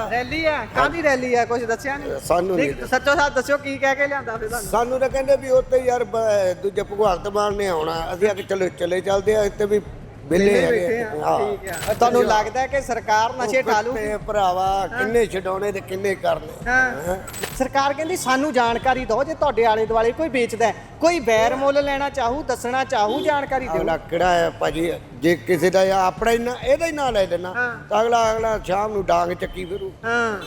Rally है कादी rally है कुछ दसिया नहीं सानू नहीं सच्चो साथ दस्यो की कह के लियांदा फिर ਤੁਹਾਨੂੰ ਸਾਨੂੰ ਤਾਂ ਕਹਿੰਦੇ ਵੀ ਉੱਥੇ ਯਾਰ ਦੂਜੇ ਭਗਵੰਤ ਮਾਨ ਨੇ ਆਉਣਾ ਅਸੀਂ ਆ ਕੇ ਚਲੇ ਚੱਲਦੇ ਆ ਇੱਥੇ ਵੀ ਵਿਹਲੇ ਹੈਗੇ ਹਾਂ ਠੀਕ ਹੈ ਤੁਹਾਨੂੰ ਲੱਗਦਾ ਹੈ ਕਿ ਸਰਕਾਰ ਨਸ਼ੇ ਠਾਲੂ ਤੇ ਭਰਾਵਾ ਕਿੰਨੇ ਛਡਾਉਣੇ ਤੇ ਕਿੰਨੇ ਕਰਨੇ ਹਾਂ ਸਰਕਾਰ ਕਹਿੰਦੀ ਸਾਨੂੰ ਜਾਣਕਾਰੀ ਦਿਓ ਜੇ ਤੁਹਾਡੇ ਆਲੇ ਦੁਆਲੇ ਕੋਈ ਵੇਚਦਾ ਕੋਈ ਬੈਰ ਮੁੱਲ ਲੈਣਾ ਚਾਹੂ ਦੱਸਣਾ ਚਾਹੂ ਜਾਣਕਾਰੀ ਦਿਓ ਅਗਲਾ ਕਿਹੜਾ ਹੈ ਭਾਜੀ ਜੇ ਕਿਸੇ ਦਾ ਆਪਣਾ ਇਹਦਾ ਹੀ ਨਾਂ ਲੈ ਦੇਣਾ ਤਾਂ ਅਗਲਾ ਸ਼ਾਮ ਨੂੰ ਡਾਂਗ ਚੱਕੀ ਫਿਰੂ ਹਾਂ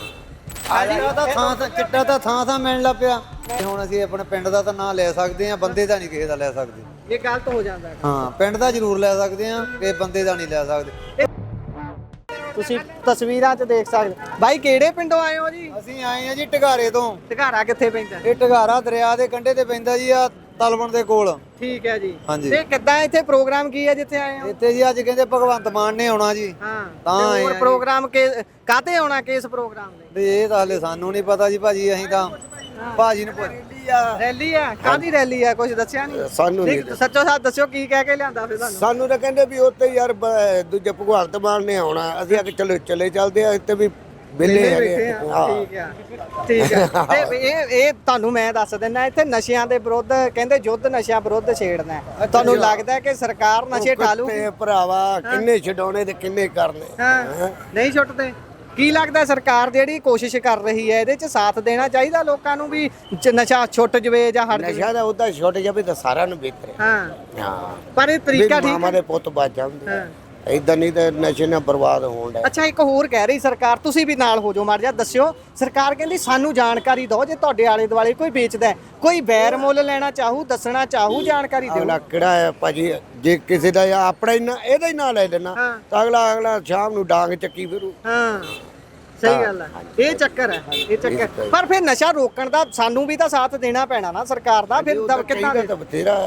ਚਿੱਟਾ ਤਾਂ ਥਾਂ ਮਿਲਣ ਲੱਗ ਪਿਆ ਹੁਣ ਅਸੀਂ ਆਪਣੇ ਪਿੰਡ ਦਾ ਤਾਂ ਨਾਂ ਲੈ ਸਕਦੇ ਆ ਬੰਦੇ ਦਾ ਨਹੀਂ ਕਿਸੇ ਦਾ ਲੈ ਸਕਦੇ ਇਹ ਗਲਤ ਹੋ ਜਾਂਦਾ ਹਾਂ ਪਿੰਡ ਦਾ ਜ਼ਰੂਰ ਲੈ ਸਕਦੇ ਆ ਕਿ ਬੰਦੇ ਦਾ ਨਹੀਂ ਲੈ ਸਕਦੇ ਤੁਸੀਂ ਤਸਵੀਰਾਂ 'ਚ ਦੇਖ ਸਕਦੇ ਬਾਈ ਕਿਹੜੇ ਪਿੰਡੋਂ ਆਏ ਹੋ ਜੀ ਅਸੀਂ ਆਏ ਆ ਜੀ ਢਗਾਰੇ ਤੋਂ ਢਗਾਰਾ ਕਿੱਥੇ ਪੈਂਦਾ ਇਹ ਢਗਾਰਾ ਦਰਿਆ ਦੇ ਕੰਢੇ ਤੇ ਪੈਂਦਾ ਜੀ ਆ ਤਲਵਣ ਦੇ ਕੋਲ ਠੀਕ ਹੈ ਜੀ ਹਾਂਜੀ। ਤੇ ਕਿੱਦਾਂ ਇੱਥੇ ਪ੍ਰੋਗਰਾਮ ਕੀ ਹੈ ਜਿੱਥੇ ਆਏ ਹੋ ਇੱਥੇ ਜੀ ਅੱਜ ਕਹਿੰਦੇ ਭਗਵੰਤ ਮਾਨ ਨੇ ਆਉਣਾ ਜੀ ਹਾਂ ਤਾਂ ਤੇ ਆਏ ਹੋਰ ਆ ਜੀ। ਪ੍ਰੋਗਰਾਮ ਕਾਤੇ ਆਉਣਾ ਕਿਸ ਪ੍ਰੋਗਰਾਮ ਲਈ ਵੀ ਇਹ ਤਾਂ ਹਲੇ ਸਾਨੂੰ ਨਹੀਂ ਪਤਾ ਜੀ ਭਾਜੀ ਅਸੀਂ ਤਾਂ ਭਾਜੀ ਨੂੰ ਰੈਲੀ ਹੈ ਕਾਦੀ ਰੈਲੀ ਹੈ ਕੁਝ ਦੱਸਿਆ ਨਹੀਂ ਸਾਨੂੰ ਨਹੀਂ ਸੱਚੋ ਸਾਥ ਦੱਸਿਓ ਕੀ ਕਹਿ ਕੇ ਲਿਆਂਦਾ ਫਿਰ ਤੁਹਾਨੂੰ ਸਾਨੂੰ ਤਾਂ ਕਹਿੰਦੇ ਵੀ ਉੱਥੇ ਯਾਰ ਦੂਜੇ ਭਗਵੰਤ ਮਾਨ ਨੇ ਆਉਣਾ ਅਸੀਂ ਆ ਕੇ ਚਲੇ ਚੱਲਦੇ ਆ ਇੱਥੇ ਵੀ ਵਿਹਲੇ ਹੈਗੇ ਹਾਂ ਠੀਕ ਹੈ ਤੇ ਇਹ ਤੁਹਾਨੂੰ ਮੈਂ ਦੱਸ ਦਿੰਦਾ ਇੱਥੇ ਨਸ਼ਿਆਂ ਦੇ ਵਿਰੁੱਧ ਕਹਿੰਦੇ ਯੁੱਧ ਨਸ਼ਿਆਂ ਵਿਰੁੱਧ ਛੇੜਨਾ ਹੈ। ਤੁਹਾਨੂੰ ਲੱਗਦਾ ਹੈ ਕਿ ਸਰਕਾਰ ਨਸ਼ੇ ਠਾਲੂ ਤੇ ਭਰਾਵਾ ਕਿੰਨੇ ਛਡਾਉਣੇ ਤੇ ਕਿੰਨੇ ਕਰਨੇ ਹਾਂ ਨਹੀਂ ਛੁੱਟਦੇ ਕੀ ਲੱਗਦਾ ਸਰਕਾਰ ਜਿਹੜੀ ਕੋਸ਼ਿਸ਼ ਕਰ ਰਹੀ ਹੈ ਇਹਦੇ 'ਚ ਸਾਥ ਦੇਣਾ ਚਾਹੀਦਾ ਲੋਕਾਂ ਨੂੰ ਵੀ ਨਸ਼ਾ ਛੁੱਟ ਜਵੇ ਜਾਂ ਹਟ ਜਵੇ ਨਸ਼ਾ ਦਾ ਉਹਦਾ ਛੁੱਟ ਜਾਵੇ ਤਾਂ ਸਾਰਿਆਂ ਨੂੰ ਬਿਹਤਰ ਹੈ ਹਾਂ ਹਾਂ ਪਰ ਇਹ ਤਰੀਕਾ ਠੀਕ ਮਾਮਾ ਹੈ ਦੇ ਪੁੱਤ ਬਚ ਜਾਂਦੇ ਹਾਂ ਇਦਾਂ ਨਹੀਂ ਤਾਂ ਨਸ਼ੇ ਨਾਲ ਬਰਬਾਦ ਹੋਣ ਦਾ ਅੱਛਾ ਇੱਕ ਹੋਰ ਕਹਿ ਰਹੀ ਸਰਕਾਰ ਤੁਸੀਂ ਵੀ ਨਾਲ ਹੋ ਜਾਓ ਮਾਰ ਜਾ ਦੱਸਿਓ ਸਰਕਾਰ ਕਹਿੰਦੀ ਸਾਨੂੰ ਜਾਣਕਾਰੀ ਦਿਓ ਜੇ ਤੁਹਾਡੇ ਆਲੇ ਦੁਆਲੇ ਕੋਈ ਵੇਚਦਾ ਕੋਈ ਬੈਰ ਮੁੱਲ ਲੈਣਾ ਚਾਹੂ ਦੱਸਣਾ ਚਾਹੂ ਜਾਣਕਾਰੀ ਦਿਓ ਅਗਲਾ ਕਿਹੜਾ ਹੈ ਭਾਜੀ ਜੇ ਕਿਸੇ ਦਾ ਆਪਣਾ ਇਹਦਾ ਹੀ ਨਾਂ ਲੈ ਦੇਣਾ ਤਾਂ ਅਗਲਾ ਸ਼ਾਮ ਨੂੰ ਡਾਂਗ ਚੱਕੀ ਫਿਰੂ ਹਾਂ ਸਹੀ ਗੱਲ ਹੈ ਇਹ ਚੱਕਰ ਹੈ ਇਹ ਚੱਕਰ ਪਰ ਫਿਰ ਨਸ਼ਾ ਰੋਕਣ ਦਾ ਸਾਨੂੰ ਵੀ ਤਾਂ ਸਾਥ ਦੇਣਾ ਪੈਣਾ ਨਾ ਸਰਕਾਰ ਦਾ ਫਿਰ ਕਿੱਦਾਂ ਤਾਂ ਬਥੇਰਾ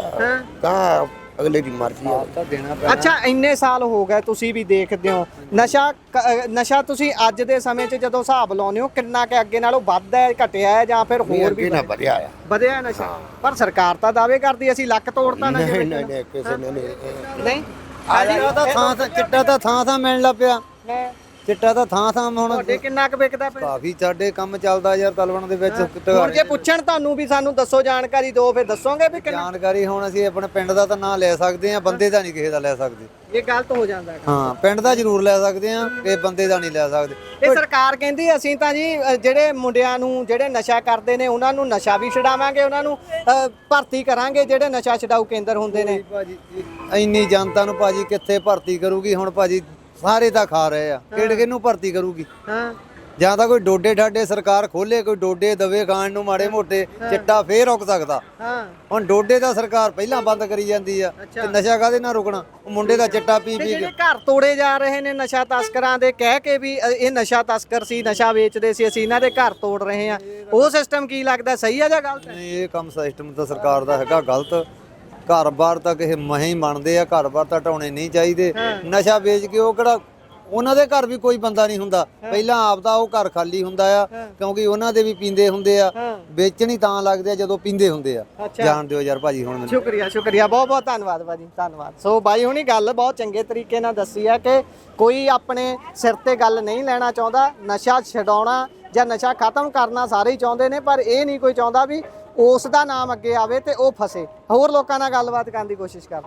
ਤਾਂ ਅਗਲੇ ਦੀ ਮਰਜ਼ੀ ਹੈ ਤਾਂ ਦੇਣਾ ਪੈਣਾ ਅੱਛਾ ਇੰਨੇ ਸਾਲ ਹੋ ਗਏ ਤੁਸੀਂ ਵੀ ਦੇਖਦੇ ਹੋ ਨਸ਼ਾ ਤੁਸੀਂ ਅੱਜ ਦੇ ਸਮੇਂ 'ਚ ਜਦੋਂ ਹਿਸਾਬ ਲਾਉਂਦੇ ਹੋ ਕਿੰਨਾ ਕਿ ਅੱਗੇ ਨਾਲੋਂ ਵੱਧ ਹੈ ਘਟਿਆ ਹੈ ਜਾਂ ਫਿਰ ਹੋਰ ਵੀ ਨਾ ਵਧਿਆ ਆ ਵਧਿਆ ਨਸ਼ਾ ਪਰ ਸਰਕਾਰ ਤਾਂ ਦਾਅਵੇ ਕਰਦੀ ਅਸੀਂ ਲੱਕ ਤੋੜਤਾ ਨਸ਼ੇ ਵਿੱਚ ਨਹੀਂ ਕਿਸੇ ਨੇ ਨਹੀਂ ਚਿੱਟਾ ਤਾਂ ਥਾਂ ਮਿਲਣ ਲੱਗ ਪਿਆ ਚਿੱਟਾ ਤਾਂ ਥਾਂ ਹੁਣ ਤੁਹਾਡੇ ਕਿੰਨਾ ਕੁ ਵਿਕਦਾ ਪਿਆ ਕਾਫੀ ਸਾਡੇ ਕੰਮ ਚੱਲਦਾ ਯਾਰ ਤਲਵਣ ਦੇ ਵਿੱਚ ਹੁਣ ਜੇ ਪੁੱਛਣ ਤੁਹਾਨੂੰ ਵੀ ਸਾਨੂੰ ਦੱਸੋ ਜਾਣਕਾਰੀ ਦਿਓ ਫਿਰ ਦੱਸੋਗੇ ਵੀ ਕਿੰਨਾ ਜਾਣਕਾਰੀ ਹੁਣ ਅਸੀਂ ਆਪਣੇ ਪਿੰਡ ਦਾ ਤਾਂ ਨਾਂ ਲੈ ਸਕਦੇ ਆ ਬੰਦੇ ਦਾ ਨਹੀਂ ਕਿਸੇ ਦਾ ਲੈ ਸਕਦੇ ਇਹ ਗਲਤ ਹੋ ਜਾਂਦਾ ਹੈ ਹਾਂ ਪਿੰਡ ਦਾ ਜ਼ਰੂਰ ਲੈ ਸਕਦੇ ਆ ਕਿ ਬੰਦੇ ਦਾ ਨਹੀਂ ਲੈ ਸਕਦੇ ਇਹ ਸਰਕਾਰ ਕਹਿੰਦੀ ਅਸੀਂ ਤਾਂ ਜੀ ਜਿਹੜੇ ਮੁੰਡਿਆਂ ਨੂੰ ਜਿਹੜੇ ਨਸ਼ਾ ਕਰਦੇ ਨੇ ਉਹਨਾਂ ਨੂੰ ਨਸ਼ਾ ਵੀ ਛਡਾਵਾਂਗੇ ਉਹਨਾਂ ਨੂੰ ਭਰਤੀ ਕਰਾਂਗੇ ਜਿਹੜੇ ਨਸ਼ਾ ਛਡਾਊ ਕੇਂਦਰ ਹੁੰਦੇ ਨੇ ਭਾਜੀ ਇੰਨੀ ਜਨਤਾ ਨੂੰ ਭਾਜੀ ਕਿੱਥੇ ਭਰਤੀ ਕਰੂਗੀ ਹੁਣ ਭਾਜੀ ਸਾਰੇ ਤਾਂ ਖਾ ਰਹੇ ਆ ਕਿਹਨੂੰ ਭਰਤੀ ਕਰੂਗੀ ਹਾਂ ਜਾਂ ਤਾਂ ਕੋਈ ਡੋਡੇ ਠਾਡੇ ਸਰਕਾਰ ਖੋਲੇ ਕੋਈ ਡੋਡੇ ਦਵੇ ਖਾਣ ਨੂੰ ਮਾੜੇ ਮੋਟੇ ਚਿੱਟਾ ਫੇਰ ਰੁਕ ਸਕਦਾ ਹਾਂ ਹੁਣ ਡੋਡੇ ਦਾ ਸਰਕਾਰ ਪਹਿਲਾਂ ਬੰਦ ਕਰੀ ਜਾਂਦੀ ਆ ਤੇ ਨਸ਼ਾ ਕਾਹਦੇ ਨਾਲ ਰੁਕਣਾ ਉਹ ਮੁੰਡੇ ਦਾ ਚਿੱਟਾ ਪੀ ਪੀ ਕੇ ਜਿਹੜੇ ਘਰ ਤੋੜੇ ਜਾ ਰਹੇ ਨੇ ਨਸ਼ਾ ਤਸਕਰਾਂ ਦੇ ਕਹਿ ਕੇ ਵੀ ਇਹ ਨਸ਼ਾ ਤਸਕਰ ਸੀ ਨਸ਼ਾ ਵੇਚਦੇ ਸੀ ਅਸੀਂ ਇਹਨਾਂ ਦੇ ਘਰ ਤੋੜ ਰਹੇ ਆ ਉਹ ਸਿਸਟਮ ਕੀ ਲੱਗਦਾ ਸਹੀ ਆ ਜਾਂ ਗਲਤ ਹੈ ਨਹੀਂ ਇਹ ਕੰਮ ਸਿਸਟਮ ਤਾਂ ਸਰਕਾਰ ਦਾ ਹੈਗਾ ਗਲਤ ਘਰ-ਬਾਰ ਤਾਂ ਕਿਸੇ ਮਹੀਂ ਹੀ ਬਣਦੇ ਆ ਘਰ-ਬਾਰ ਤਾਂ ਢਾਉਣੇ ਨਹੀਂ ਚਾਹੀਦੇ ਨਸ਼ਾ ਵੇਚ ਕੇ ਉਹ ਕਿਹੜਾ ਉਹਨਾਂ ਦੇ ਘਰ ਵੀ ਕੋਈ ਬੰਦਾ ਨਹੀਂ ਹੁੰਦਾ ਪਹਿਲਾਂ ਆਪਦਾ ਉਹ ਘਰ ਖਾਲੀ ਹੁੰਦਾ ਆ ਕਿਉਂਕਿ ਉਹਨਾਂ ਦੇ ਵੀ ਪੀਂਦੇ ਹੁੰਦੇ ਆ ਵੇਚਣੀ ਤਾਂ ਲੱਗਦੇ ਆ ਜਦੋਂ ਪੀਂਦੇ ਹੁੰਦੇ ਆ ਜਾਣ ਦਿਓ ਯਾਰ ਭਾਜੀ ਹੁਣ ਮੈਨੂੰ ਸ਼ੁਕਰੀਆ ਬਹੁਤ ਬਹੁਤ ਧੰਨਵਾਦ ਭਾਜੀ ਧੰਨਵਾਦ ਸੋ ਬਾਈ ਹੁਣੀ ਗੱਲ ਬਹੁਤ ਚੰਗੇ ਤਰੀਕੇ ਨਾਲ ਦੱਸੀ ਆ ਕਿ ਕੋਈ ਆਪਣੇ ਸਿਰ ਤੇ ਗੱਲ ਨਹੀਂ ਲੈਣਾ ਚਾਹੁੰਦਾ ਨਸ਼ਾ ਛਡਾਉਣਾ ਜਾਂ ਨਸ਼ਾ ਖਤਮ ਕਰਨਾ ਸਾਰੇ ਹੀ ਚਾਹੁੰਦੇ ਨੇ ਪਰ ਇਹ ਨਹੀਂ ਕੋਈ ਚਾਹੁੰਦਾ ਵੀ ਉਸ ਦਾ ਨਾਮ ਅੱਗੇ ਆਵੇ ਤੇ ਉਹ ਫਸੇ ਹੋਰ ਲੋਕਾਂ ਨਾਲ ਗੱਲਬਾਤ ਕਰਨ ਦੀ ਕੋਸ਼ਿਸ਼ ਕਰ